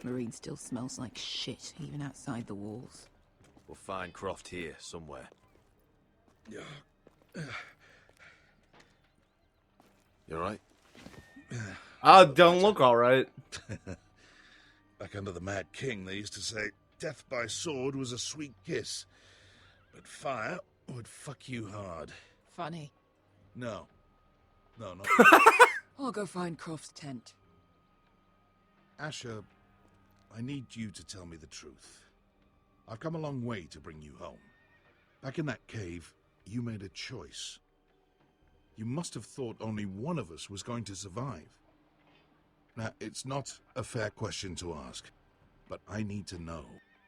Marine still smells like shit, even outside the walls. We'll find Croft here, somewhere. You alright? Don't look alright. Back under the Mad King, they used to say death by sword was a sweet kiss, but fire would fuck you hard. Funny. No, not. I'll go find Croft's tent. Asher, I need you to tell me the truth. I've come a long way to bring you home. Back in that cave, you made a choice. You must have thought only one of us was going to survive. Now, it's not a fair question to ask, but I need to know.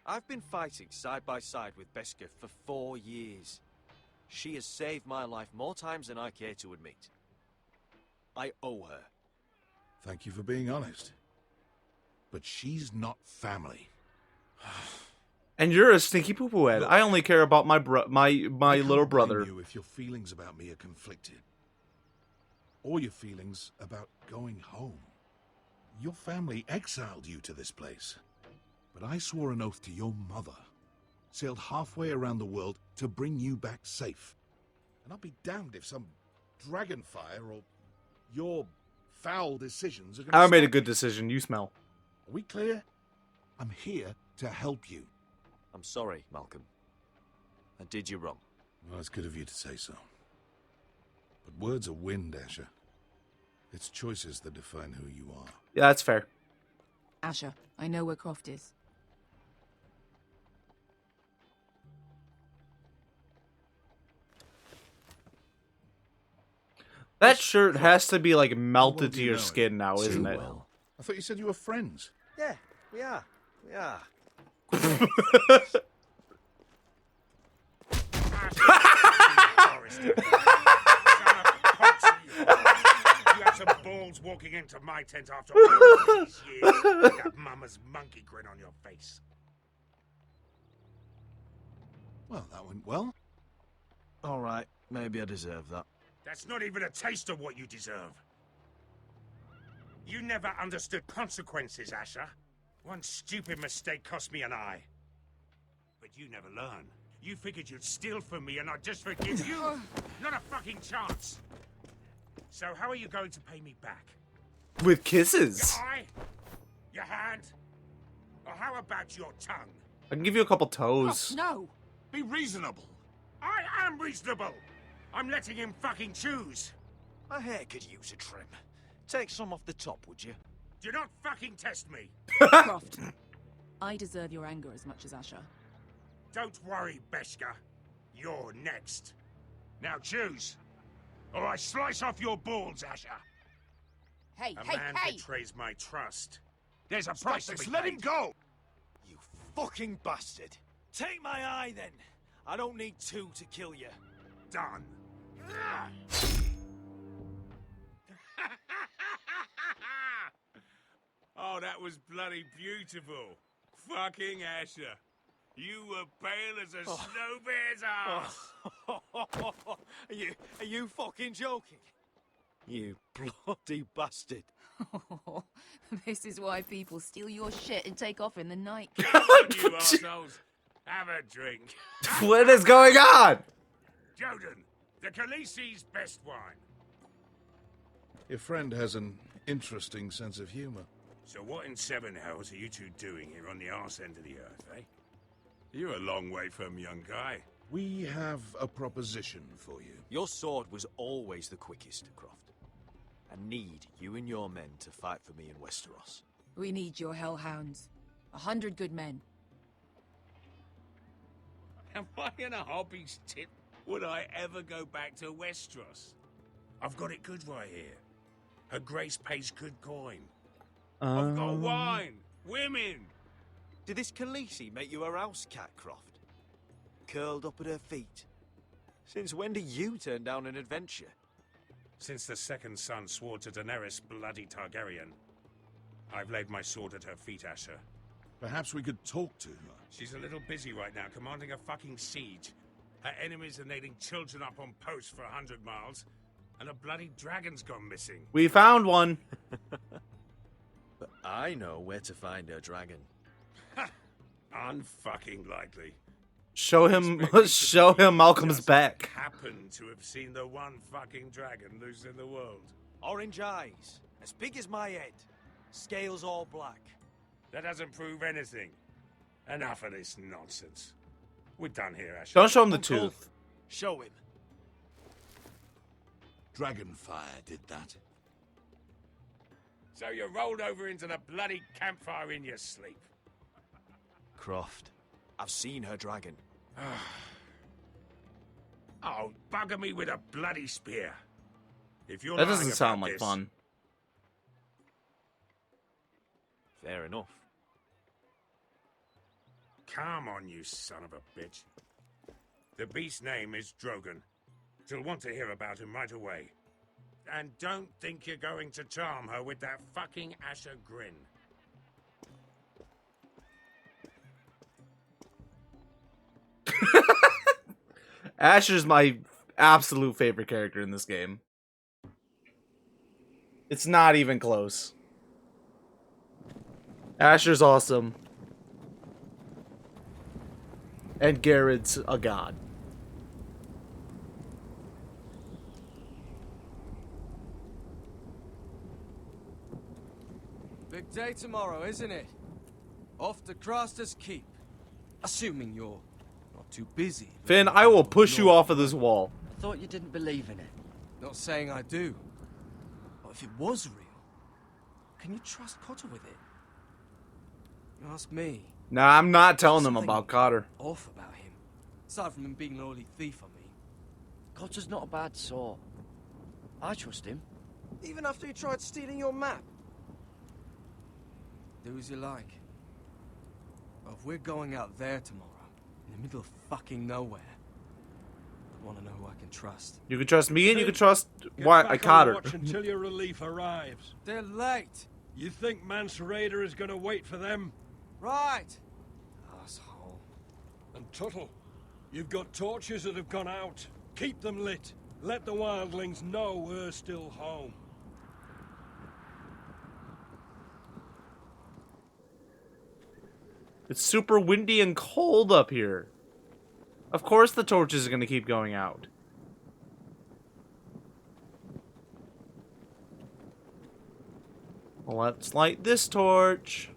I've been fighting side by side with Beskha for 4 years. She has saved my life more times than I care to admit. I owe her. Thank you for being honest. But she's not family. And you're a stinky poo-poo head. I only care about my little brother. I can't blame you if your feelings about me are conflicted. Or your feelings about going home. Your family exiled you to this place. But I swore an oath to your mother. Sailed halfway around the world to bring you back safe. And I'll be damned if some dragonfire or your foul decisions are going to I made a good decision. You smell. Are we clear? I'm here to help you. I'm sorry, Malcolm. I did you wrong. Well, it's good of you to say so. But words are wind, Asher. It's choices that define who you are. Yeah, that's fair. Asher, I know where Croft is. That shirt has to be like melted to your skin now, isn't it? Well. I thought you said you were friends. Yeah, we are. We are. You had some balls walking into my tent after all these years with that mama's monkey grin on your face. Well, that went well. All right, maybe I deserve that. That's not even a taste of what you deserve. You never understood consequences, Asher. One stupid mistake cost me an eye. But you never learn. You figured you'd steal from me and I'd just forgive you? Not a fucking chance. So how are you going to pay me back? With kisses. Your eye? Your hand? Or how about your tongue? I can give you a couple toes. No! Be reasonable. I am reasonable. I'm letting him fucking choose. My hair could use a trim. Take some off the top, would you? Do not fucking test me. Croft, I deserve your anger as much as Asher. Don't worry, Beskha. You're next. Now choose, or I slice off your balls, Asher. Hey, A man betrays my trust. There's a price to be paid. Let him go! You fucking bastard. Take my eye, then. I don't need 2 to kill you. Done. Oh, that was bloody beautiful. Fucking Asher. You were pale as a snow bear's ass. Are you fucking joking? You bloody bastard. This is why people steal your shit and take off in the night. Come on, you assholes. Have a drink. What is going on? Joden, the Khaleesi's best wine. Your friend has an interesting sense of humor. So what in 7 hells are you two doing here on the arse end of the earth, eh? You're a long way from young guy. We have a proposition for you. Your sword was always the quickest, Croft. I need you and your men to fight for me in Westeros. We need your hellhounds. 100 good men. Am I in a hobby's tip? Would I ever go back to Westeros? I've got it good right here. Her Grace pays good coin. I've got wine, women. Did this Khaleesi make you a house cat, Croft? Curled up at her feet? Since when do you turn down an adventure? Since the second son swore to Daenerys bloody Targaryen, I've laid my sword at her feet, Asher. Perhaps we could talk to her. She's a little busy right now, commanding a fucking siege. Her enemies are nailing children up on posts for 100 miles, and a bloody dragon's gone missing. We found one. But I know where to find her dragon. Unfucking likely. Show him, Expect me to show believe him Malcolm's just back. Happen to have seen the one fucking dragon loose in the world. Orange eyes, as big as my head. Scales all black. That doesn't prove anything. Enough of this nonsense. We're done here, Asher. Don't show him the Uncle, tooth. Show him. Dragonfire did that. So you rolled over into the bloody campfire in your sleep. Croft, I've seen her dragon. Oh, bugger me with a bloody spear. If you're That lying doesn't sound about like this, fun. Fair enough. Come on, you son of a bitch. The beast's name is Drogon. She'll want to hear about him right away. And don't think you're going to charm her with that fucking Asher grin. Asher's my absolute favorite character in this game. It's not even close. Asher's awesome. And Garrett's a god. Big day tomorrow, isn't it? Off to Craster's Keep. Assuming you're not too busy. Finn, I will push you off of this wall. I thought you didn't believe in it. Not saying I do. But if it was real, can you trust Cotter with it? You ask me. Nah, I'm not telling them Something about Cotter. Off about him. Aside from him being an early thief, I mean. Cotter's not a bad sort. I trust him. Even after he tried stealing your map. Do as you like. But if we're going out there tomorrow, in the middle of fucking nowhere, I want to know who I can trust. You can trust me and you can trust Get why back I on Cotter. watch until your relief arrives. They're late. You think Mance Raider is going to wait for them? Right. Asshole. And Tuttle, you've got torches that have gone out. Keep them lit. Let the wildlings know we're still home. It's super windy and cold up here. Of course the torches are going to keep going out. Well, let's light this torch.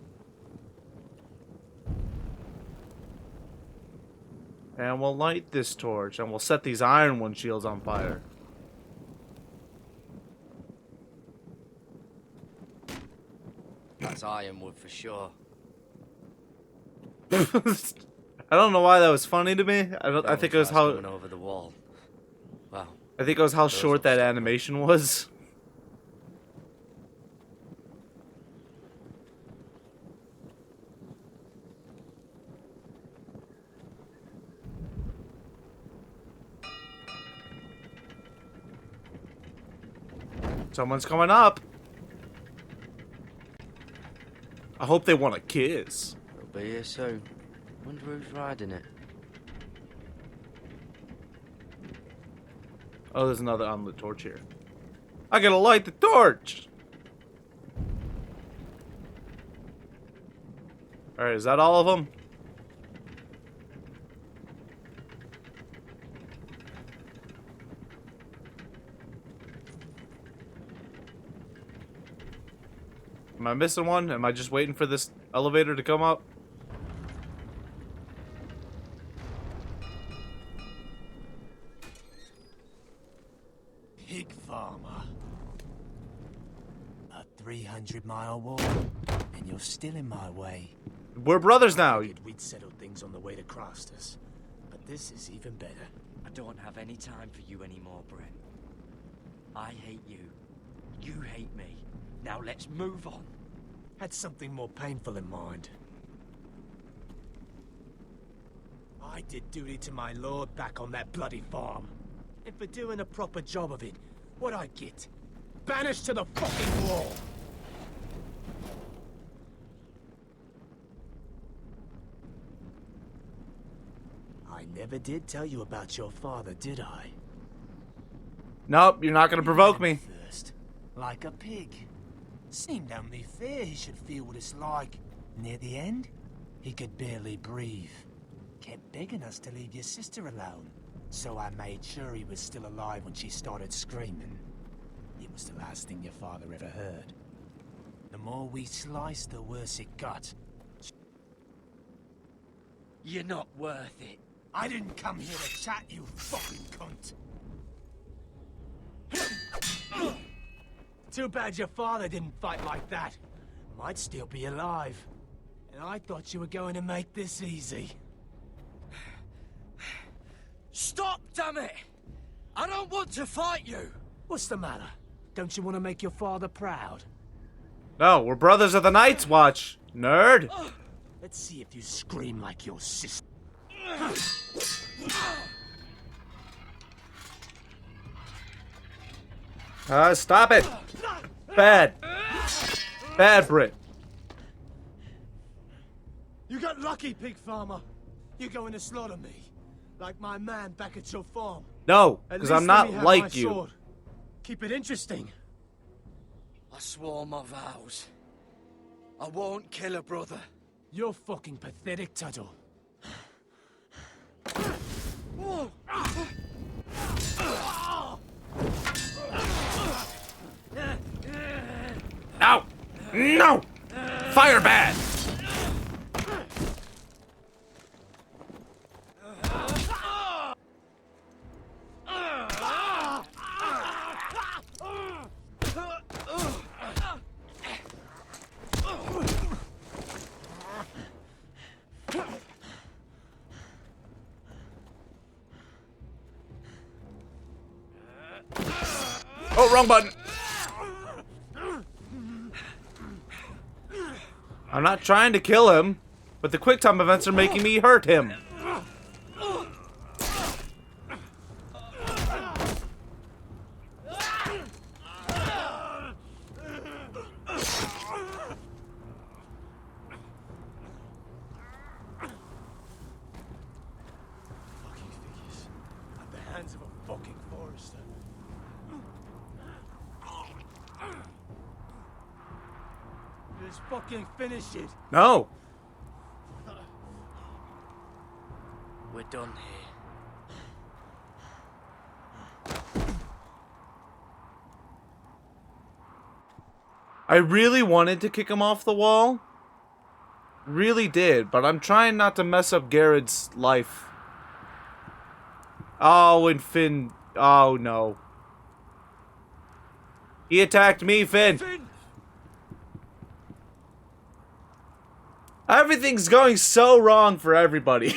And we'll light this torch. And we'll set these iron one shields on fire. That's ironwood for sure. I don't know why that was funny to me. I think it was how Going over the wall. Wow. I think it was how short that animation was. Someone's coming up. I hope they want a kiss. It'll be here soon. Wonder who's riding it. Oh, there's another unlit torch here. I gotta light the torch! Alright, is that all of them? Am I missing one? Am I just waiting for this elevator to come up? Pig farmer. A 300-mile walk, and you're still in my way. We're brothers now. We'd settled things on the way to Crasters, but this is even better. I don't have any time for you anymore, Brett. I hate you. You hate me. Now let's move on. Had something more painful in mind. I did duty to my lord back on that bloody farm. And for doing a proper job of it, what'd I get? Banished to the fucking wall! I never did tell you about your father, did I? Nope, you're not gonna provoke me. First, like a pig. Seemed only fair he should feel what it's like. Near the end, he could barely breathe. Kept begging us to leave your sister alone. So I made sure he was still alive when she started screaming. It was the last thing your father ever heard. The more we sliced, the worse it got. You're not worth it. I didn't come here to chat, you fucking cunt. Too bad your father didn't fight like that. Might still be alive. And I thought you were going to make this easy. Stop, damn it! I don't want to fight you! What's the matter? Don't you want to make your father proud? No, we're brothers of the Night's Watch, nerd. Let's see if you scream like your sister. Stop it. Bad. Bad, Brit. You got lucky, pig farmer. You're going to slaughter me. Like my man back at your farm. No, At because least I'm let me not have like my you. sword. Keep it interesting. I swore my vows. I won't kill a brother. You're fucking pathetic, Tuttle. No! No! Fire bad! Oh, wrong button. I'm not trying to kill him, but the quick time events are making me hurt him. Fucking figures. At the hands of a fucking forrester. Just fucking finish it. No. We're done here. I really wanted to kick him off the wall. Really did, but I'm trying not to mess up Garrett's life. Oh, and Finn. Oh, no. He attacked me, Finn. Everything's going so wrong for everybody.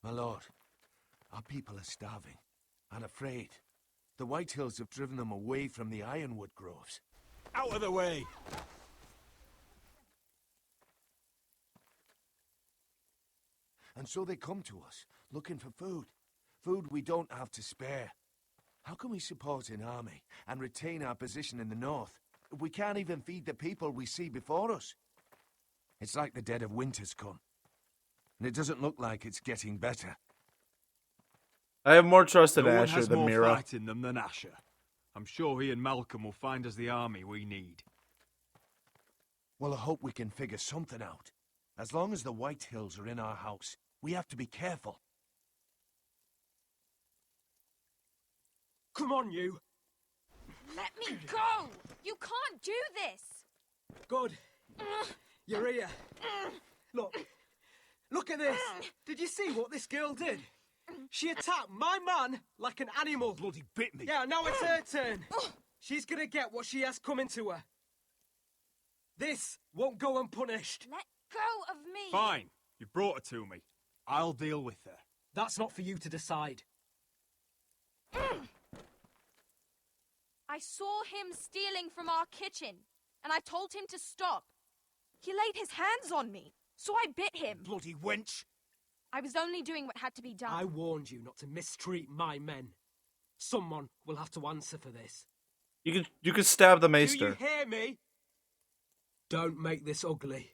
My lord, our people are starving and afraid. The White Hills have driven them away from the ironwood groves. Out of the way! And so they come to us, looking for food. Food we don't have to spare. How can we support an army and retain our position in the north if we can't even feed the people we see before us? It's like the dead of winter's come. And it doesn't look like it's getting better. I have more trust in No one Asher has than more Mira. fight in them than Asher. I'm sure he and Malcolm will find us the army we need. Well, I hope we can figure something out. As long as the White Hills are in our house, we have to be careful. Come on, you! Let me go! You can't do this! Good. You're here. Look at this. Did you see what this girl did? She attacked my man like an animal. Bloody bit me! Yeah, now it's her turn. She's gonna get what she has coming to her. This won't go unpunished. Let go of me! Fine. You brought her to me. I'll deal with her. That's not for you to decide. I saw him stealing from our kitchen, and I told him to stop. He laid his hands on me, so I bit him. Bloody wench! I was only doing what had to be done. I warned you not to mistreat my men. Someone will have to answer for this. You could stab the Do maester. you hear me? Don't make this ugly.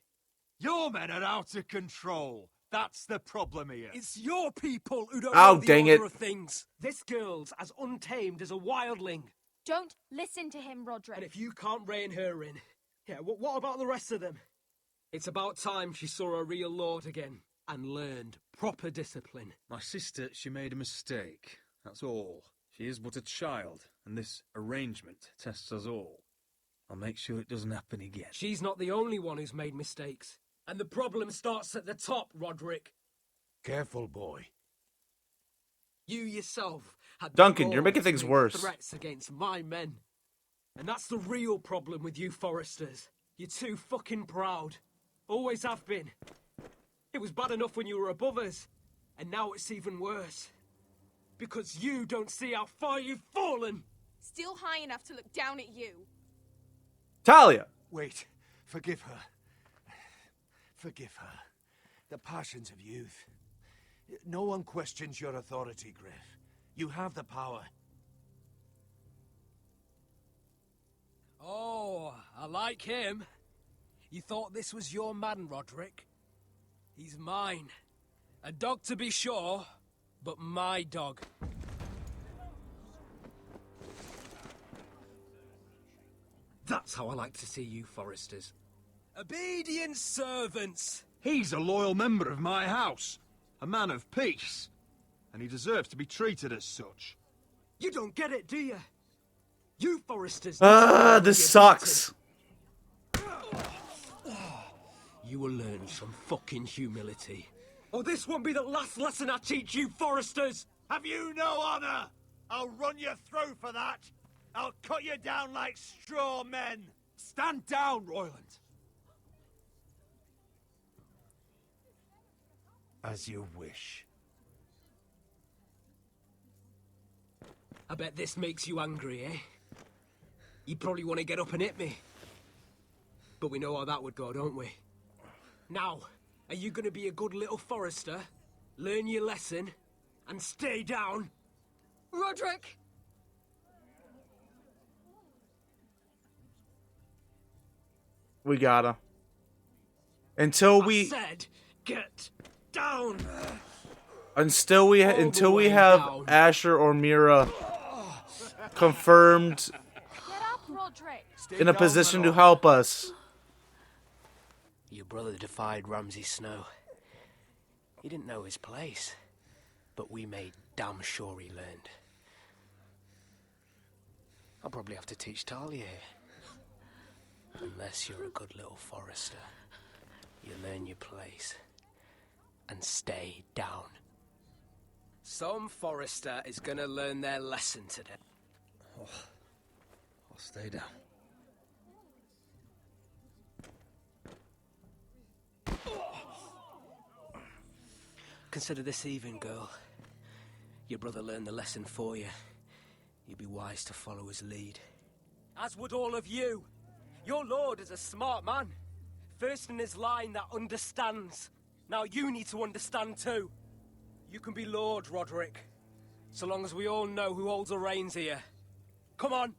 Your men are out of control. That's the problem here. It's your people who don't Oh, know the dang order it. of things. This girl's as untamed as a wildling. Don't listen to him, Roderick. And if you can't rein her in, yeah, what about the rest of them? It's about time she saw a real lord again and learned proper discipline. My sister, she made a mistake. That's all. She is but a child, and this arrangement tests us all. I'll make sure it doesn't happen again. She's not the only one who's made mistakes. And the problem starts at the top, Roderick. Careful, boy. You yourself had the Duncan, you're balls making to things make worse. threats against my men. And that's the real problem with you foresters. You're too fucking proud. Always have been. It was bad enough when you were above us. And now it's even worse. Because you don't see how far you've fallen. Still high enough to look down at you. Talia! Wait. Forgive her. Forgive her. The passions of youth. No one questions your authority, Griff. You have the power. Oh, I like him. You thought this was your man, Roderick? He's mine. A dog to be sure, but my dog. That's how I like to see you, foresters. Obedient servants! He's a loyal member of my house. A man of peace. And he deserves to be treated as such. You don't get it, do you? You foresters... This sucks. You will learn some fucking humility. Or this won't be the last lesson I teach you, foresters! Have you no honor? I'll run you through for that. I'll cut you down like straw men. Stand down, Royland. As you wish. I bet this makes you angry, eh? You probably want to get up and hit me. But we know how that would go, don't we? Now, are you going to be a good little forester, learn your lesson, and stay down? Roderick! We gotta. Until I we... said, get down! Until we way have down. Asher or Mira confirmed Get up, Roderick! in a position to help us. Your brother defied Ramsay Snow. He didn't know his place, but we made damn sure he learned. I'll probably have to teach Talia here. Unless you're a good little forester. You learn your place. And stay down. Some forester is gonna learn their lesson today. I'll stay down. Consider this even, girl. Your brother learned the lesson for you. You'd be wise to follow his lead. As would all of you. Your lord is a smart man. First in his line that understands. Now you need to understand too. You can be Lord, Roderick. So long as we all know who holds the reins here. Come on.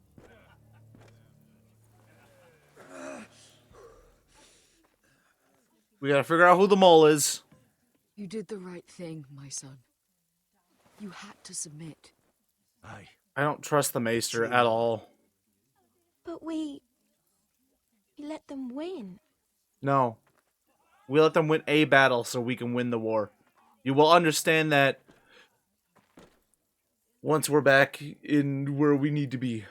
We gotta figure out who the mole is. You did the right thing, my son. You had to submit. Aye. I don't trust the Maester at all. But we let them win. No. We let them win a battle so we can win the war. You will understand that once we're back in where we need to be.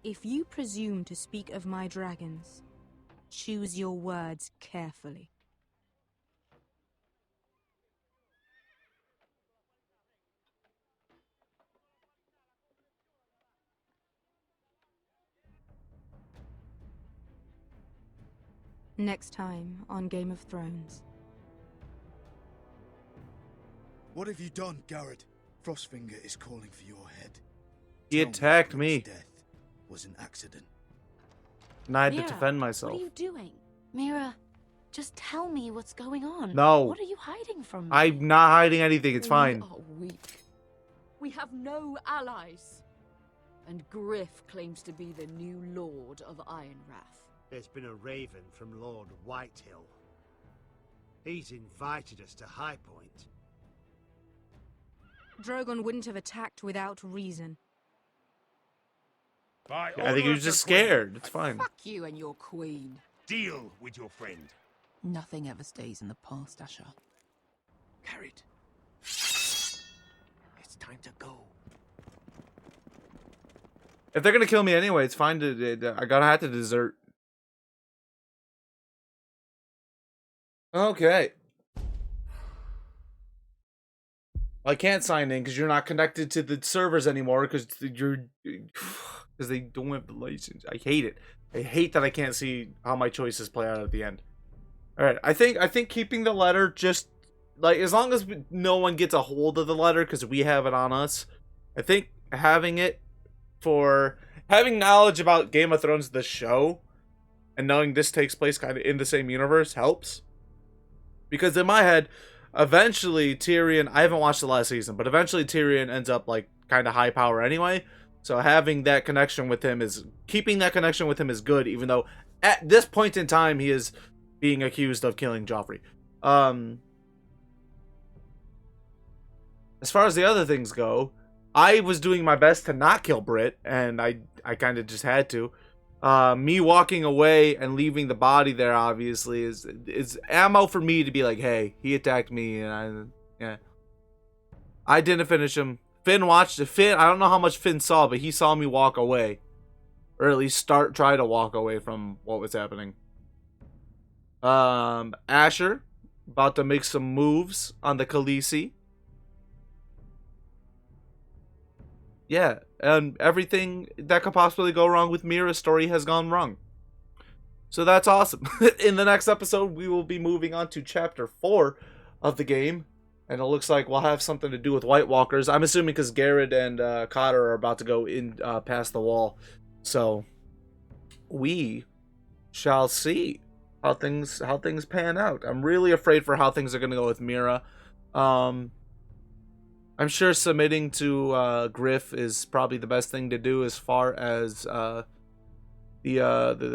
If you presume to speak of my dragons, choose your words carefully. Next time on Game of Thrones. What have you done, Garrett? Frostfinger is calling for your head. He Tell attacked Britt's me. Death was an accident. And I had to Mira, defend myself. What are you doing? Mira, just tell me what's going on. No. What are you hiding from me? I'm not hiding anything. It's fine. We are weak. We have no allies. And Griff claims to be the new Lord of Ironrath. There's been a raven from Lord Whitehill. He's invited us to High Point. Drogon wouldn't have attacked without reason. By I think he order was of just the Queen, scared. It's fine. Fuck you and your queen. Deal with your friend. Nothing ever stays in the past, Asher. Garrett. It's time to go. If they're gonna kill me anyway, it's fine to. I gotta have to desert. Okay. I can't sign in because you're not connected to the servers anymore because they don't have the license. I hate it. I hate that I can't see how my choices play out at the end. All right, I think keeping the letter, just like as long as no one gets a hold of the letter because we have it on us. I think having it for having knowledge about Game of Thrones the show and knowing this takes place kind of in the same universe helps. Because in my head, eventually Tyrion, I haven't watched the last season, but eventually Tyrion ends up like kind of high power anyway. So having that connection with him keeping that connection with him is good, even though at this point in time he is being accused of killing Joffrey. As far as the other things go, I was doing my best to not kill Britt, and I kind of just had to. Me walking away and leaving the body there obviously is ammo for me to be like, hey, he attacked me, and I didn't finish him. Finn watched it. I don't know how much Finn saw, but he saw me walk away, or at least try to walk away from what was happening. Asher about to make some moves on the Khaleesi. Yeah, and everything that could possibly go wrong with Mira's story has gone wrong. So that's awesome. In the next episode, we will be moving on to Chapter 4 of the game. And it looks like we'll have something to do with White Walkers. I'm assuming because Garrett and Cotter are about to go in past the wall. So we shall see how things pan out. I'm really afraid for how things are going to go with Mira. I'm sure submitting to Griff is probably the best thing to do as far as Roderick.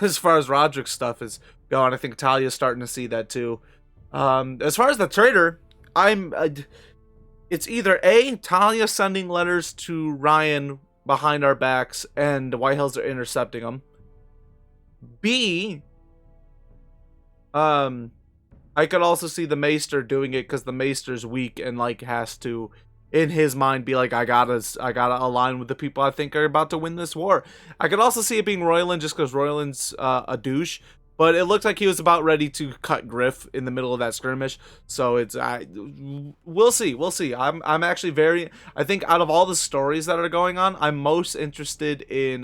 As far as Roderick's stuff is going, I think Talia's starting to see that too. As far as the traitor, it's either A, Talia sending letters to Ryan behind our backs and the Whitehills are intercepting them. B, I could also see the Maester doing it because the Maester's weak and like has to, in his mind, be like, I gotta align with the people I think are about to win this war. I could also see it being Royland just because Royland's a douche, but it looked like he was about ready to cut Griff in the middle of that skirmish. So it's we'll see. I'm actually I think out of all the stories that are going on, I'm most interested in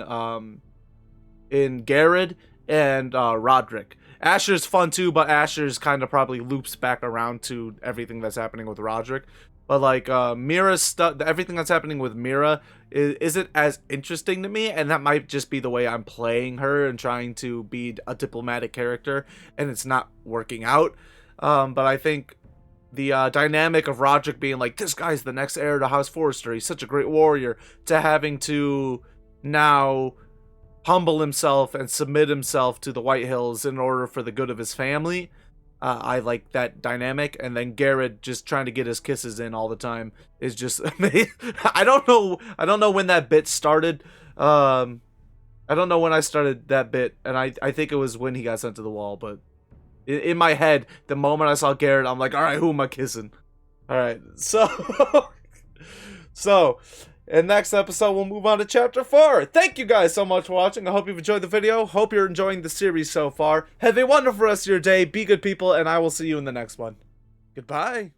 Garrett and Roderick. Asher's fun too, but Asher's kind of probably loops back around to everything that's happening with Roderick. But like Mira's stuff, everything that's happening with Mira isn't as interesting to me, and that might just be the way I'm playing her and trying to be a diplomatic character, and it's not working out. But I think the dynamic of Roderick being like, this guy's the next heir to House Forrester, he's such a great warrior, to having to now humble himself and submit himself to the Whitehills in order for the good of his family. I like that dynamic. And then Garrett just trying to get his kisses in all the time is just amazing. I don't know when that bit started. I don't know when I started that bit, and I think it was when he got sent to the wall. But in my head, the moment I saw Garrett, I'm like, all right, who am I kissing? All right, so So, in next episode, we'll move on to chapter 4. Thank you guys so much for watching. I hope you've enjoyed the video. Hope you're enjoying the series so far. Have a wonderful rest of your day. Be good people, and I will see you in the next one. Goodbye.